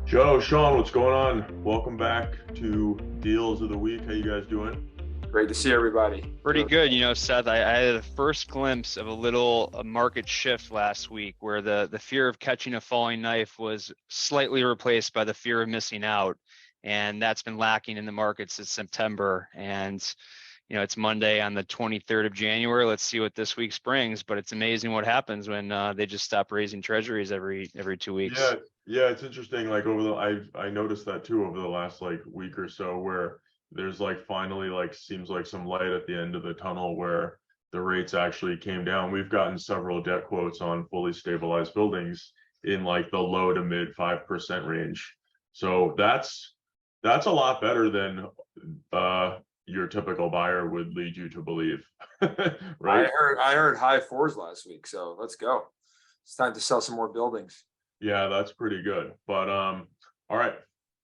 Joe, Sean, what's going on? Welcome back to Deals of the Week. How you guys doing? Great to see everybody. Pretty good. Seth, I had a first glimpse of a market shift last week where the fear of catching a falling knife was slightly replaced by the fear of missing out. And that's been lacking in the markets since September. And, it's Monday on the 23rd of January. Let's see what this week's brings. But it's amazing what happens when they just stop raising treasuries every 2 weeks. Yeah, it's interesting. Like I noticed that too over the last like week or so, where there's like finally like seems like some light at the end of the tunnel where the rates actually came down. We've gotten several debt quotes on fully stabilized buildings in like the low to mid 5% range. So that's a lot better than your typical buyer would lead you to believe. Right? I heard high fours last week, so let's go. It's time to sell some more buildings. Yeah, that's pretty good. But all right.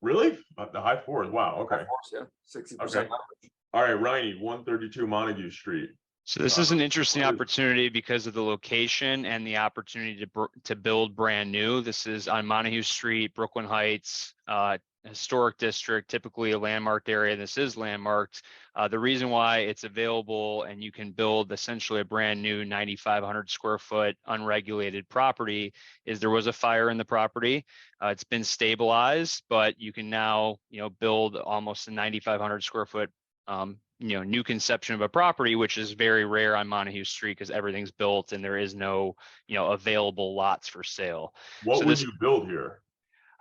Really? The high fours. Wow. Okay. High fours, yeah, 60% Okay. leverage. All right, Riney, 132 Montague Street. So this is an interesting opportunity because of the location and the opportunity to build brand new. This is on Montague Street, Brooklyn Heights, historic district, typically a landmarked area. This is landmarked. The reason why it's available and you can build essentially a brand new 9,500 square foot unregulated property is there was a fire in the property. It's been stabilized, but you can now, build almost a 9,500 square foot new conception of a property, which is very rare on Montague Street because everything's built and there is no, available lots for sale. What would you build here?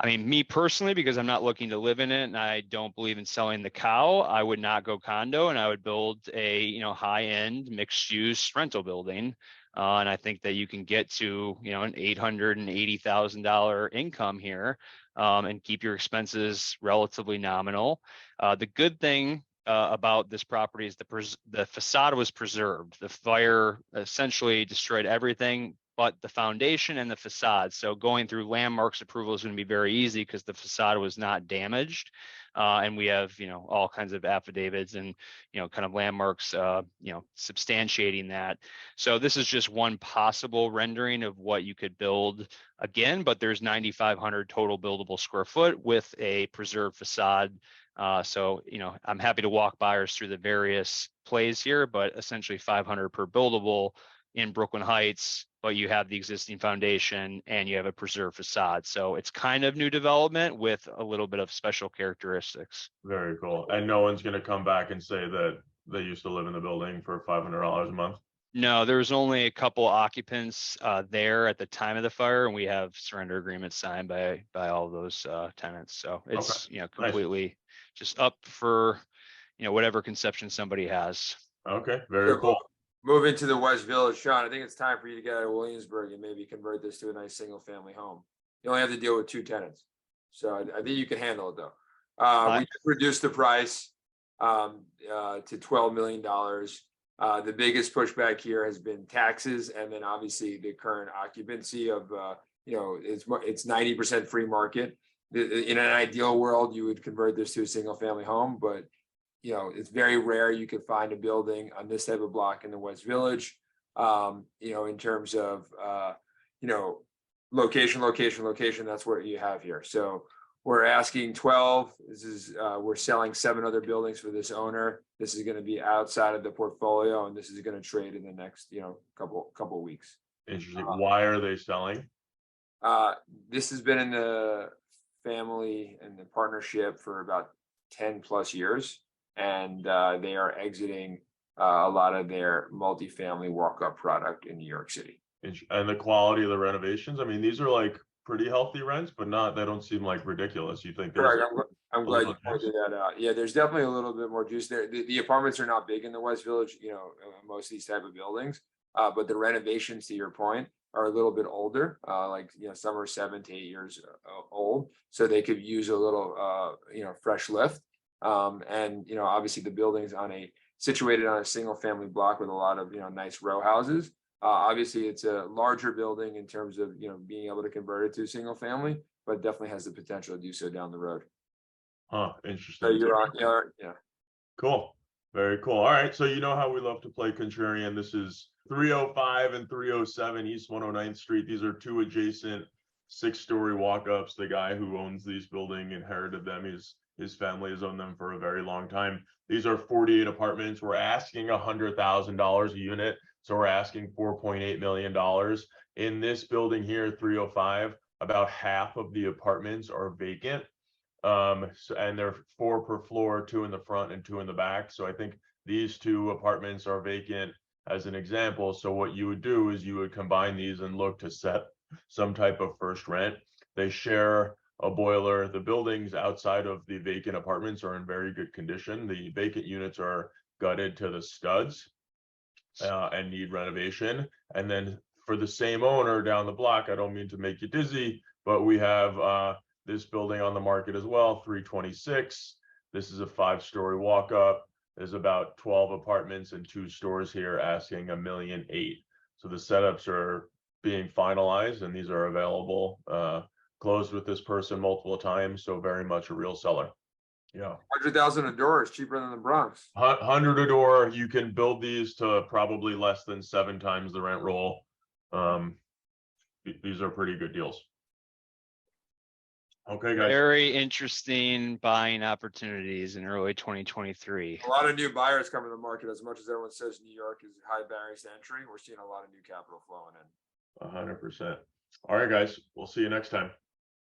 I mean, me personally, because I'm not looking to live in it and I don't believe in selling the cow, I would not go condo and I would build a, high-end mixed use rental building. And I think that you can get to, an $880,000 income here and keep your expenses relatively nominal. The good thing about this property is the facade was preserved. The fire essentially destroyed everything but the foundation and the facade. So going through landmarks approval is going to be very easy because the facade was not damaged. And we have, all kinds of affidavits and, kind of landmarks, substantiating that. So this is just one possible rendering of what you could build again, but there's 9,500 total buildable square foot with a preserved facade. So, I'm happy to walk buyers through the various plays here, but essentially 500 per buildable in Brooklyn Heights, but you have the existing foundation and you have a preserved facade. So it's kind of new development with a little bit of special characteristics. Very cool. And no one's going to come back and say that they used to live in the building for $500 a month? No, there was only a couple occupants there at the time of the fire, and we have surrender agreements signed by all of those tenants. So it's completely just up for whatever conception somebody has. Okay, very cool. Moving to the West Village, Sean, I think it's time for you to get out of Williamsburg and maybe convert this to a nice single family home. You only have to deal with 2 tenants. So I think you can handle it though. We just reduced the price to $12 million. The biggest pushback here has been taxes, and then obviously the current occupancy of it's 90% free market. In an ideal world, you would convert this to a single family home, but it's very rare you could find a building on this type of block in the West Village. In terms of location, that's what you have here. So we're asking 12. This is we're selling 7 other buildings for this owner. This is going to be outside of the portfolio, and this is going to trade in the next couple of weeks. Interesting. Why are they selling? This has been in the family and the partnership for about 10 plus years, and they are exiting a lot of their multifamily walk-up product in New York City. And the quality of the renovations, I mean, these are like pretty healthy rents, but they don't seem like ridiculous. You think? I'm glad you pointed that out. Yeah, there's definitely a little bit more juice there. The apartments are not big in the West Village, most of these type of buildings, but the renovations, to your point, are a little bit older, some are 7 to 8 years old, so they could use a little fresh lift. And obviously the building's situated on a single family block with a lot of nice row houses. Obviously it's a larger building in terms of being able to convert it to a single family, but definitely has the potential to do so down the road. Interesting. So you're on, yeah. Cool. Very cool. All right. So you know how we love to play contrarian. This is 305 and 307 East 109th Street. These are 2 adjacent 6-story walk-ups. The guy who owns these building inherited them. His family has owned them for a very long time. These are 48 apartments. We're asking $100,000 a unit. So we're asking $4.8 million. In this building here, 305, about half of the apartments are vacant. And there are 4 per floor, 2 in the front and 2 in the back. So I think these 2 apartments are vacant as an example. So what you would do is you would combine these and look to set some type of first rent. They share a boiler. The buildings outside of the vacant apartments are in very good condition. The vacant units are gutted to the studs and need renovation. And then for the same owner down the block, I don't mean to make you dizzy, but we have this building on the market as well, 326. This is a 5-story walk up. There's about 12 apartments and 2 stores here asking $1.8 million. So the setups are being finalized and these are available. Closed with this person multiple times, so very much a real seller. Yeah. 100,000 a door is cheaper than the Bronx. 100 a door. You can build these to probably less than 7 times the rent roll. These are pretty good deals. Okay, guys. Very interesting buying opportunities in early 2023. A lot of new buyers coming to the market. As much as everyone says New York is high barriers to entry, we're seeing a lot of new capital flowing in. 100%. All right, guys. We'll see you next time.